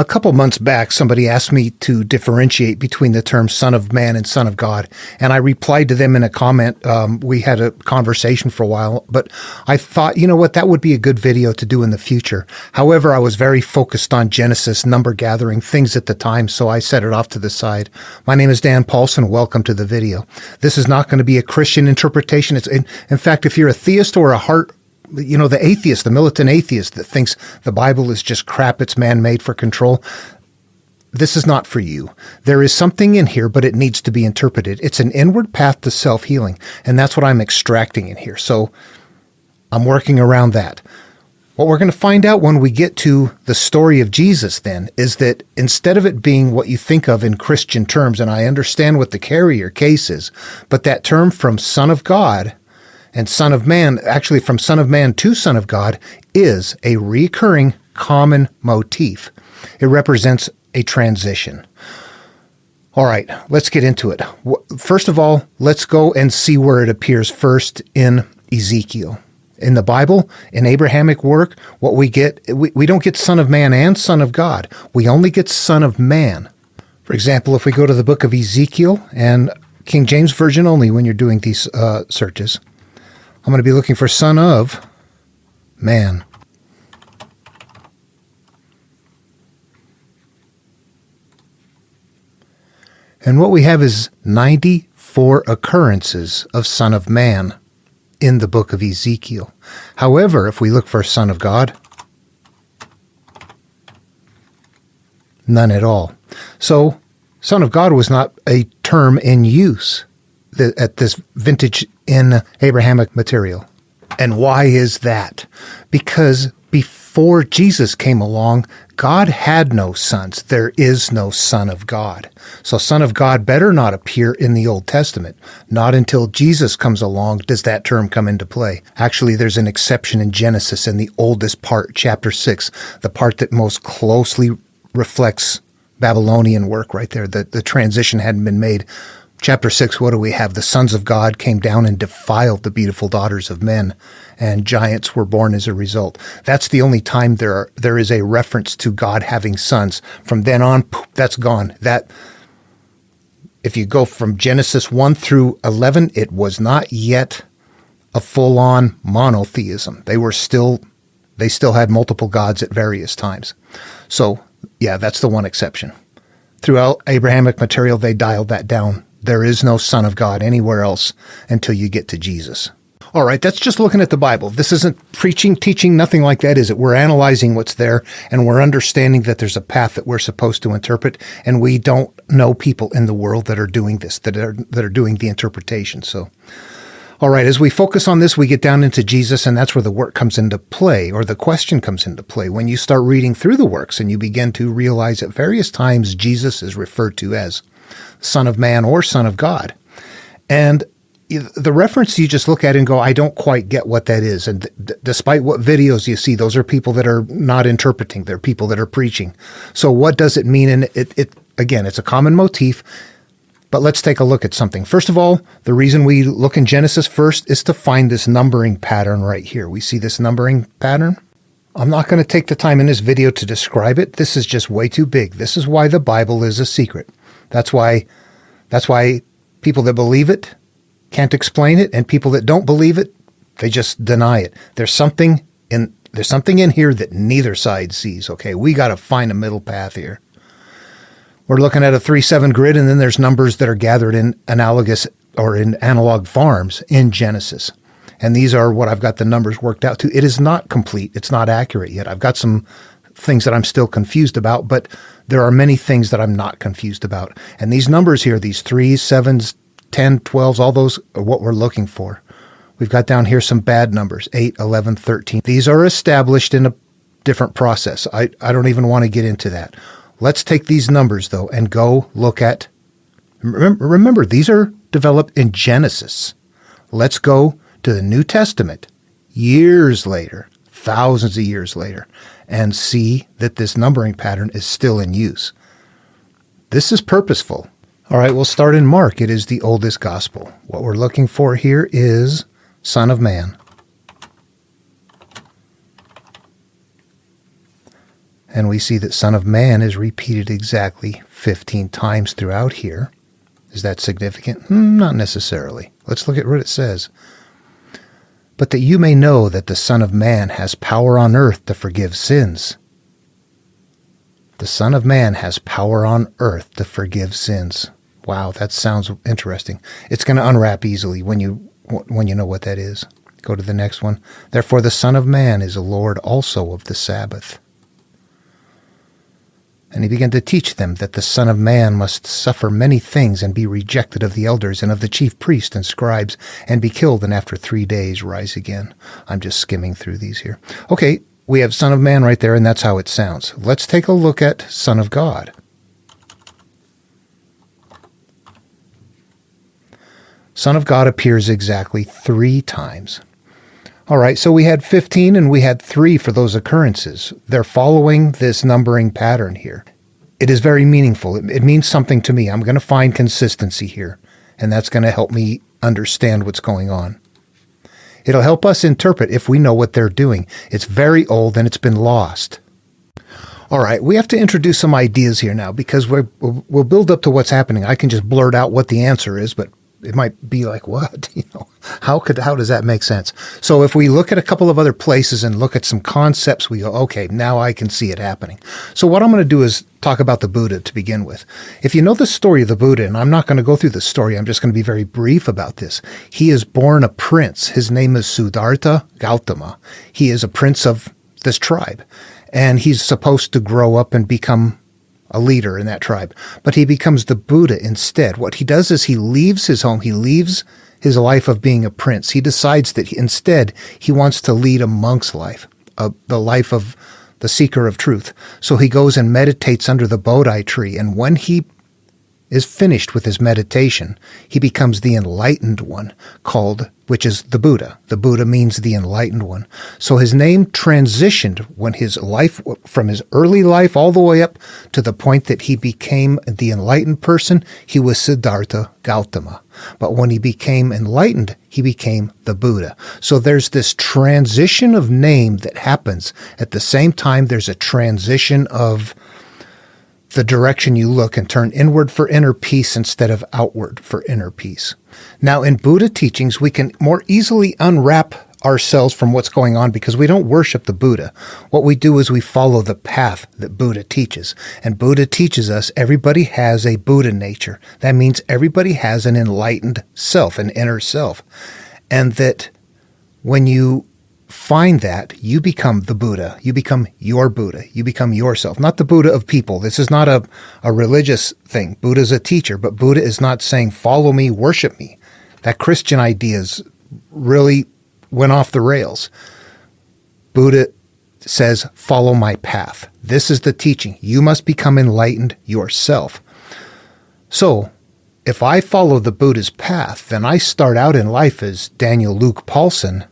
A couple months back, somebody asked me to differentiate between the terms Son of Man and Son of God, and I replied to them in a comment. We had a conversation for a while, but I thought, you know what, that would be a good video to do in the future. However, I was very focused on Genesis, number gathering, things at the time, so I set it off to the side. My name is Dan Paulson. Welcome to the video. This is not going to be a Christian interpretation. In fact, if you're a theist or the atheist, the militant atheist that thinks the Bible is just crap, it's man-made for control, this is not for you. There is something in here, but it needs to be interpreted. It's an inward path to self-healing, and that's what I'm extracting in here. So I'm working around that. What we're going to find out when we get to the story of Jesus then is that instead of it being what you think of in Christian terms, and I understand what the carrier case is, but that term from Son of God and Son of Man, actually from Son of Man to Son of God, is a recurring common motif. It represents a transition. All right, let's get into it. First of all, let's go and see where it appears first in Ezekiel. In the Bible, in Abrahamic work, what we get, we don't get Son of Man and Son of God. We only get Son of Man. For example, if we go to the book of Ezekiel, and King James Version only when you're doing these searches, I'm going to be looking for Son of Man. And what we have is 94 occurrences of Son of Man in the book of Ezekiel. However, if we look for Son of God, none at all. So, Son of God was not a term in use at this vintage in Abrahamic material. And why is that? Because before Jesus came along, God had no sons. There is no Son of God. So Son of God better not appear in the Old Testament. Not until Jesus comes along does that term come into play. Actually, there's an exception in Genesis in the oldest part, chapter 6, the part that most closely reflects Babylonian work right there. The transition hadn't been made. Chapter 6, what do we have? The sons of God came down and defiled the beautiful daughters of men, and giants were born as a result. That's the only time there is a reference to God having sons. From then on, poof, that's gone. That, if you go from Genesis 1 through 11, it was not yet a full-on monotheism. They still had multiple gods at various times. So, yeah, that's the one exception. Throughout Abrahamic material, they dialed that down. There is no Son of God anywhere else until you get to Jesus. All right, that's just looking at the Bible. This isn't preaching, teaching, nothing like that, is it? We're analyzing what's there, and we're understanding that there's a path that we're supposed to interpret, and we don't know people in the world that are doing this, that are doing the interpretation. So, all right, as we focus on this, we get down into Jesus, and that's where the work comes into play, or the question comes into play. When you start reading through the works and you begin to realize at various times Jesus is referred to as Son of Man or Son of God. And the reference you just look at and go, I don't quite get what that is. And despite what videos you see, those are people that are not interpreting. They're people that are preaching. So what does it mean? And again, it's a common motif. But let's take a look at something. First of all, the reason we look in Genesis first is to find this numbering pattern right here. We see this numbering pattern. I'm not going to take the time in this video to describe it. This is just way too big. This is why the Bible is a secret. That's why people that believe it can't explain it, and people that don't believe it, they just deny it. There's something in here that neither side sees. Okay, we got to find a middle path here. We're looking at a 3-7 grid, and then there's numbers that are gathered in analogous or in analog forms in Genesis. And these are what I've got the numbers worked out to. It is not complete. It's not accurate yet. I've got some things that I'm still confused about, but there are many things that I'm not confused about. And these numbers here, these 3s, 7s, 10, 12s, all those are what we're looking for. We've got down here some bad numbers, 8, 11, 13. These are established in a different process. I don't even want to get into that. Let's take these numbers, though, and go look at, remember, these are developed in Genesis. Let's go to the New Testament, years later, thousands of years later, and see that this numbering pattern is still in use. This is purposeful. All right, we'll start in Mark. It is the oldest gospel. What we're looking for here is Son of Man. And we see that Son of Man is repeated exactly 15 times throughout here. Is that significant? Not necessarily. Let's look at what it says. But that you may know that the Son of Man has power on earth to forgive sins. The Son of Man has power on earth to forgive sins. Wow, that sounds interesting. It's going to unwrap easily when you know what that is. Go to the next one. Therefore the Son of Man is a Lord also of the Sabbath. And he began to teach them that the Son of Man must suffer many things and be rejected of the elders and of the chief priests and scribes and be killed and after 3 days rise again. I'm just skimming through these here. Okay, we have Son of Man right there, and that's how it sounds. Let's take a look at Son of God. Son of God appears exactly 3 times. All right, so we had 15 and we had 3 for those occurrences. They're following this numbering pattern here. It is very meaningful. It means something to me. I'm going to find consistency here, and that's going to help me understand what's going on. It'll help us interpret if we know what they're doing. It's very old and it's been lost. All right, we have to introduce some ideas here now because we'll build up to what's happening. I can just blurt out what the answer is, but it might be like, what? How does that make sense? So if we look at a couple of other places and look at some concepts, we go, okay, now I can see it happening. So what I'm going to do is talk about the Buddha to begin with. If you know the story of the Buddha, and I'm not going to go through the story, I'm just going to be very brief about this. He is born a prince. His name is Siddhartha Gautama. He is a prince of this tribe, and he's supposed to grow up and become a leader in that tribe. But he becomes the Buddha instead. What he does is he leaves his home. He leaves his life of being a prince. He decides that instead he wants to lead a monk's life, the life of the seeker of truth. So he goes and meditates under the Bodhi tree. And when he is finished with his meditation, he becomes the enlightened one, which is the Buddha. The Buddha means the enlightened one. So his name transitioned when his life, from his early life all the way up to the point that he became the enlightened person, he was Siddhartha Gautama. But when he became enlightened, he became the Buddha. So there's this transition of name that happens. At the same time, there's a transition of the direction you look and turn inward for inner peace instead of outward for inner peace. Now, in Buddha teachings, we can more easily unwrap ourselves from what's going on because we don't worship the Buddha. What we do is we follow the path that Buddha teaches. And Buddha teaches us everybody has a Buddha nature. That means everybody has an enlightened self, an inner self. And that when you find that, you become the Buddha. You become your Buddha. You become yourself, not the Buddha of people. This is not a religious thing. Buddha's a teacher, but Buddha is not saying, follow me, worship me. That Christian ideas really went off the rails. Buddha says, follow my path. This is the teaching. You must become enlightened yourself. So, if I follow the Buddha's path, then I start out in life as Daniel Luke Paulson,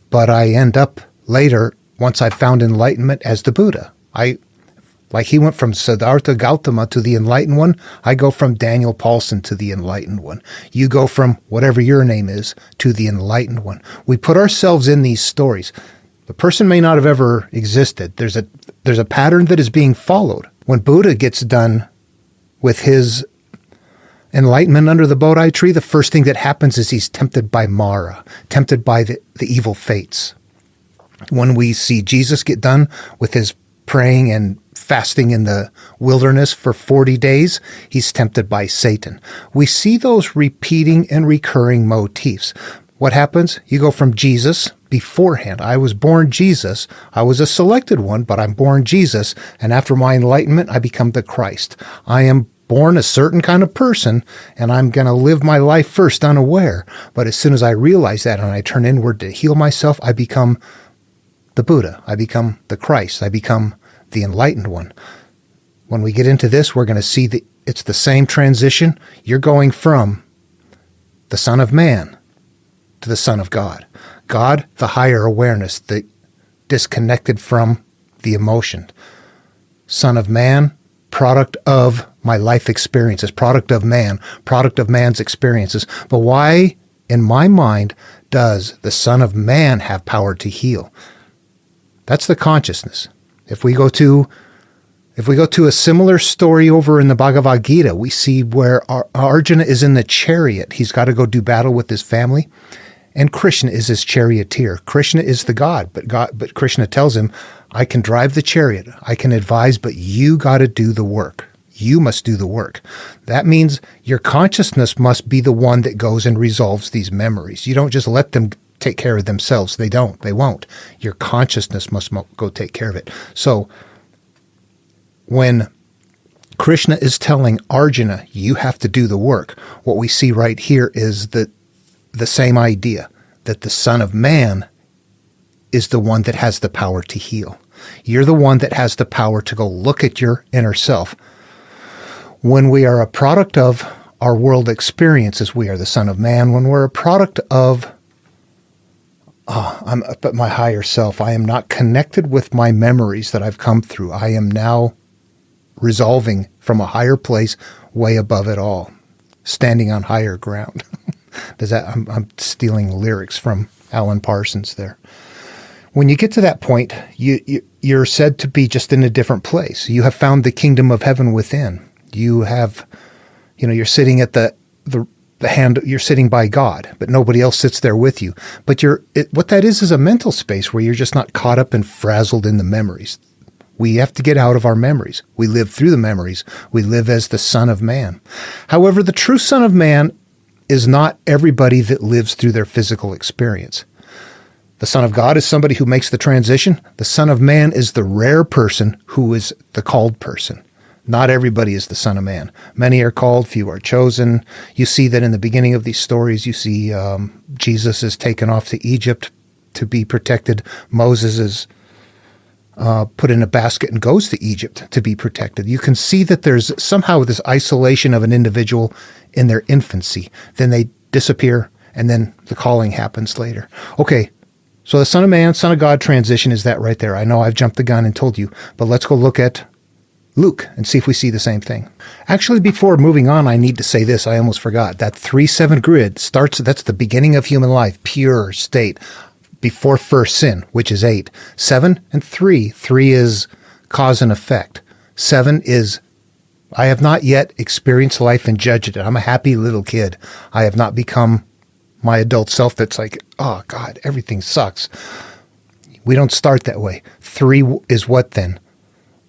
but I end up later, once I've found enlightenment, as the Buddha. Like he went from Siddhartha Gautama to the enlightened one, I go from Daniel Paulson to the enlightened one. You go from whatever your name is to the enlightened one. We put ourselves in these stories. The person may not have ever existed. There's a pattern that is being followed. When Buddha gets done with his enlightenment under the Bodhi tree, the first thing that happens is he's tempted by Mara, tempted by the evil fates. When we see Jesus get done with his praying and fasting in the wilderness for 40 days, he's tempted by Satan. We see those repeating and recurring motifs. What happens? You go from Jesus beforehand. I was born Jesus. I was a selected one, but I'm born Jesus. And after my enlightenment, I become the Christ. I am born a certain kind of person, and I'm going to live my life first unaware. But as soon as I realize that and I turn inward to heal myself, I become the Buddha. I become the Christ. I become the enlightened one. When we get into this, we're going to see that it's the same transition. You're going from the Son of Man to the Son of God. God, the higher awareness, the disconnected from the emotion. Son of Man, product of my life experiences, product of man, product of man's experiences. But why, in my mind, does the Son of Man have power to heal? That's the consciousness. If we go to If we go to a similar story over in the Bhagavad Gita, we see where Arjuna is in the chariot. He's got to go do battle with his family, and Krishna is his charioteer. Krishna is the God, but Krishna tells him, I can drive the chariot, I can advise, but you got to do the work. You must do the work. That means your consciousness must be the one that goes and resolves these memories. You don't just let them take care of themselves. They don't. They won't. Your consciousness must go take care of it. So when Krishna is telling Arjuna, you have to do the work, what we see right here is that the same idea, that the Son of Man is the one that has the power to heal. You're the one that has the power to go look at your inner self. When we are a product of our world experiences, we are the Son of Man. When we're a product of I'm up at my higher self, I am not connected with my memories that I've come through. I am now resolving from a higher place, way above it all, standing on higher ground. I'm stealing lyrics from Alan Parsons there. When you get to that point, you're said to be just in a different place. You have found the kingdom of heaven within. You have, you're sitting at the hand, you're sitting by God, but nobody else sits there with you. But what that is a mental space where you're just not caught up and frazzled in the memories. We have to get out of our memories. We live through the memories. We live as the Son of Man. However, the true Son of Man is not everybody that lives through their physical experience. The Son of God is somebody who makes the transition. The Son of Man is the rare person who is the called person. Not everybody is the Son of Man. Many are called, few are chosen. You see that in the beginning of these stories. You see Jesus is taken off to Egypt to be protected. Moses is put in a basket and goes to Egypt to be protected. You can see that there's somehow this isolation of an individual in their infancy. Then they disappear, and then the calling happens later. Okay, so the Son of Man, Son of God transition is that right there. I know I've jumped the gun and told you, but let's go look at Luke and see if we see the same thing. Actually, before moving on, I need to say this. I almost forgot. That 3-7 grid that's the beginning of human life, pure state, before first sin, which is 8. 7 and 3. 3 is cause and effect. 7 is, I have not yet experienced life and judged it. I'm a happy little kid. I have not become my adult self that's like, oh God, everything sucks. We don't start that way. 3 is what then?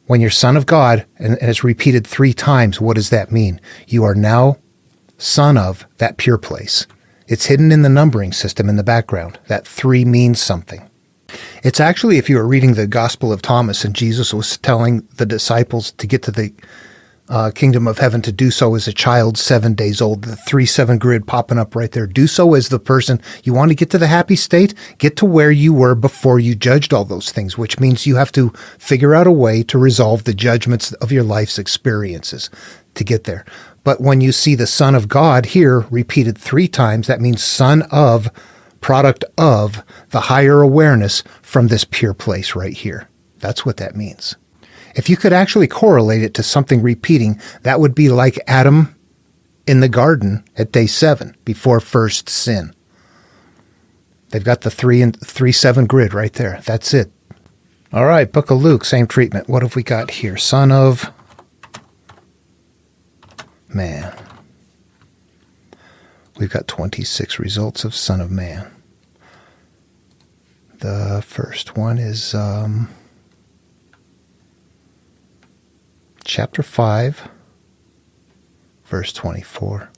When you're Son of God, and it's repeated 3 times, what does that mean? You are now son of that pure place. It's hidden in the numbering system in the background. That 3 means something. It's actually, if you were reading the Gospel of Thomas and Jesus was telling the disciples to get to the kingdom of heaven, to do so as a child 7 days old, the 3-7 grid popping up right there. Do so as the person, you want to get to the happy state, get to where you were before you judged all those things, which means you have to figure out a way to resolve the judgments of your life's experiences to get there. But when you see the Son of God here repeated 3 times, that means son of, product of the higher awareness from this pure place right here. That's what that means. If you could actually correlate it to something repeating, that would be like Adam in the garden at day 7 before first sin. They've got the 3-7 grid right there. That's it. All right, Book of Luke, same treatment. What have we got here? Son of Man. We've got 26 results of Son of Man. The first one is chapter 5, verse 24.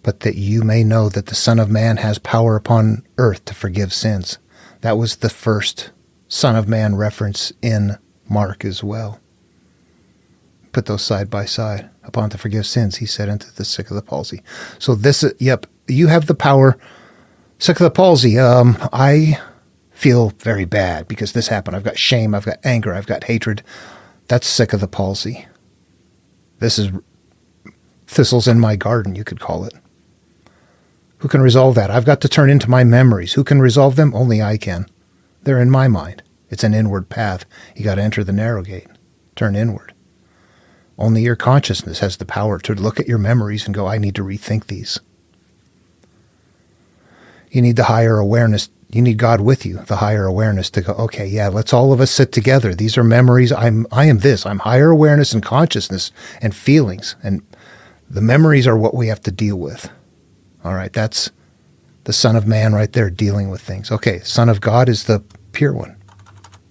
But that you may know that the Son of Man has power upon earth to forgive sins. That was the first Son of Man reference in Mark as well. Put those side by side. Upon to forgive sins, he said unto the sick of the palsy. So this, you have the power. Sick of the palsy, I feel very bad because this happened. I've got shame, I've got anger, I've got hatred. That's sick of the palsy. This is thistles in my garden, you could call it. Who can resolve that? I've got to turn into my memories. Who can resolve them? Only I can. They're in my mind. It's an inward path. You got to enter the narrow gate. Turn inward. Only your consciousness has the power to look at your memories and go, I need to rethink these. You need the higher awareness You need God with you, the higher awareness to go, okay, yeah, let's all of us sit together. These are memories. I am this. I'm higher awareness and consciousness and feelings. And the memories are what we have to deal with. All right, that's the Son of Man right there dealing with things. Okay, Son of God is the pure one.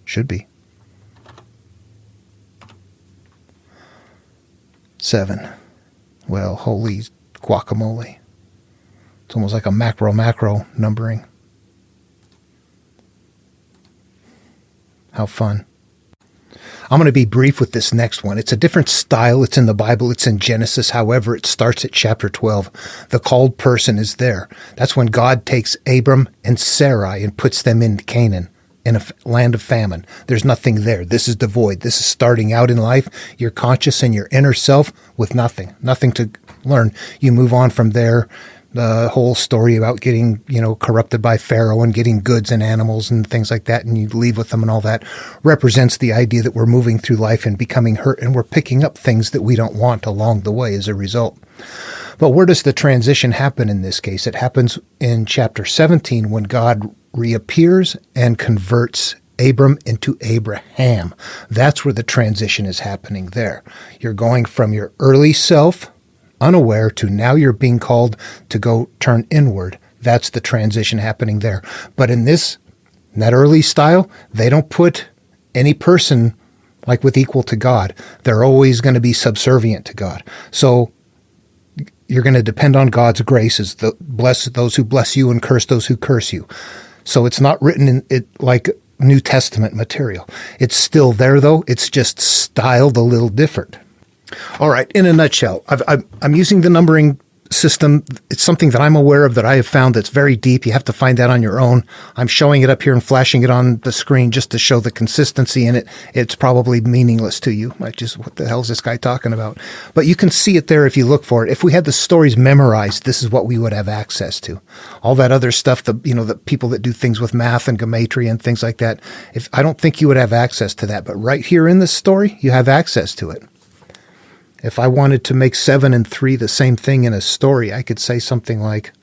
Should be. 7. Well, holy guacamole. It's almost like a macro numbering. How fun. I'm going to be brief with this next one. It's a different style. It's in the Bible. It's in Genesis. However, it starts at chapter 12. The called person is there. That's when God takes Abram and Sarai and puts them in Canaan, in a land of famine. There's nothing there. This is devoid. This is starting out in life. You're conscious in your inner self with nothing to learn. You move on from there. The whole story about getting, corrupted by Pharaoh and getting goods and animals and things like that, and you leave with them and all that, represents the idea that we're moving through life and becoming hurt, and we're picking up things that we don't want along the way as a result. But where does the transition happen in this case? It happens in chapter 17 when God reappears and converts Abram into Abraham. That's where the transition is happening there. You're going from your early self, unaware, to now you're being called to go turn inward. That's the transition happening there. But in that early style, they don't put any person like with equal to God. They're always going to be subservient to God. So you're going to depend on God's grace as bless those who bless you and curse those who curse you. So it's not written in it like New Testament material. It's still there, though. It's just styled a little different. All right, in a nutshell, I'm using the numbering system. It's something that I'm aware of that I have found that's very deep. You have to find that on your own. I'm showing it up here and flashing it on the screen just to show the consistency in it. It's probably meaningless to you. Like, just what the hell is this guy talking about? But you can see it there if you look for it. If we had the stories memorized, this is what we would have access to. All that other stuff, the people that do things with math and gematria and things like that, I don't think you would have access to that. But right here in this story, you have access to it. If I wanted to make 7 and 3 the same thing in a story, I could say something like,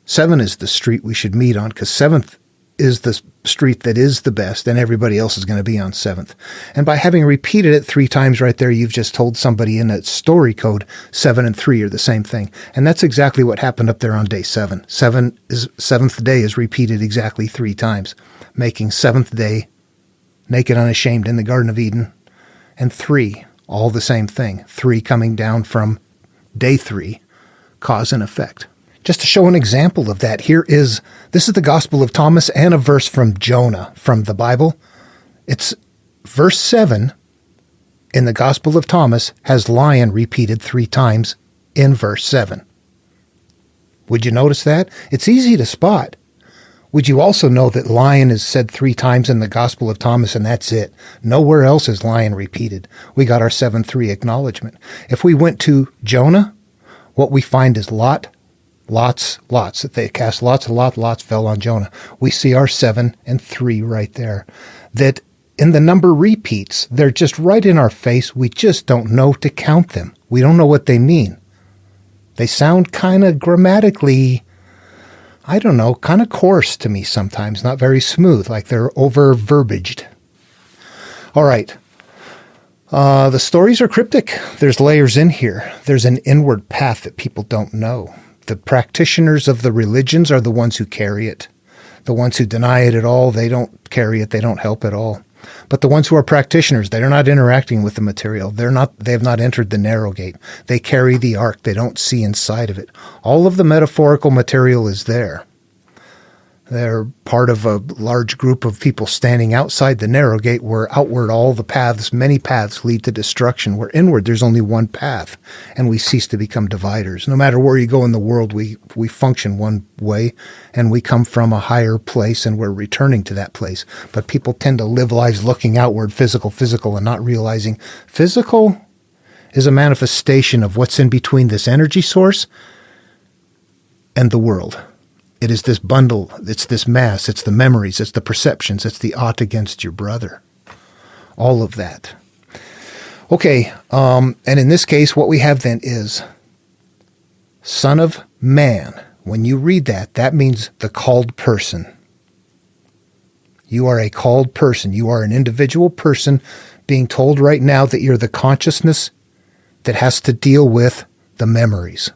7 is the street we should meet on, because 7th is the street that is the best, and everybody else is going to be on 7th. And by having repeated it 3 times right there, you've just told somebody in that story code 7 and 3 are the same thing. And that's exactly what happened up there on day 7. 7th day is repeated exactly 3 times, making 7th day naked, unashamed in the Garden of Eden, and 3 all the same thing. 3 coming down from day 3, cause and effect. Just to show an example of that, this is the Gospel of Thomas and a verse from Jonah from the Bible. It's verse 7 in the Gospel of Thomas has lion repeated 3 times in verse 7. Would you notice that? It's easy to spot. Would you also know that lion is said 3 times in the Gospel of Thomas, and that's it? Nowhere else is lion repeated. We got our 7-3 acknowledgement. If we went to Jonah, what we find is lots. They cast lots fell on Jonah. We see our 7 and 3 right there. That in the number repeats, they're just right in our face. We just don't know to count them. We don't know what they mean. They sound kind of grammatically, kind of coarse to me sometimes, not very smooth, like they're over-verbaged. All right. The stories are cryptic. There's layers in here. There's an inward path that people don't know. The practitioners of the religions are the ones who carry it. The ones who deny it at all, they don't carry it. They don't help at all. But the ones who are practitioners, they're not interacting with the material. They have not entered the narrow gate. They carry the ark. They don't see inside of it. All of the metaphorical material is there. They're part of a large group of people standing outside the narrow gate, where outward all the paths, many paths, lead to destruction, where inward there's only one path, and we cease to become dividers. No matter where you go in the world, we function one way, and we come from a higher place, and we're returning to that place. But people tend to live lives looking outward, physical, and not realizing physical is a manifestation of what's in between this energy source and the world. It is this bundle, it's this mass, it's the memories, it's the perceptions, it's the ought against your brother. All of that. Okay, and in this case, what we have then is Son of Man. When you read that, that means the called person. You are a called person. You are an individual person being told right now that you're the consciousness that has to deal with the memories.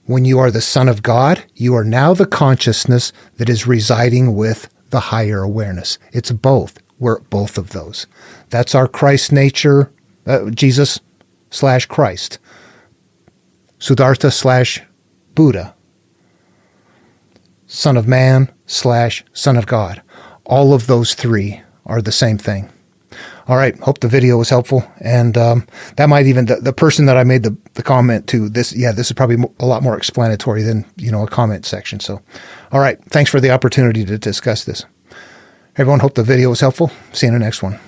When you are the Son of God, you are now the consciousness that is residing with the higher awareness. It's both. We're both of those. That's our Christ nature, Jesus/Christ. Siddhartha/Buddha. Son of Man/Son of God. All of those three are the same thing. All right. Hope the video was helpful. And that might even, the person that I made the comment to, this is probably a lot more explanatory than, a comment section. So, all right. Thanks for the opportunity to discuss this. Everyone, hope the video was helpful. See you in the next one.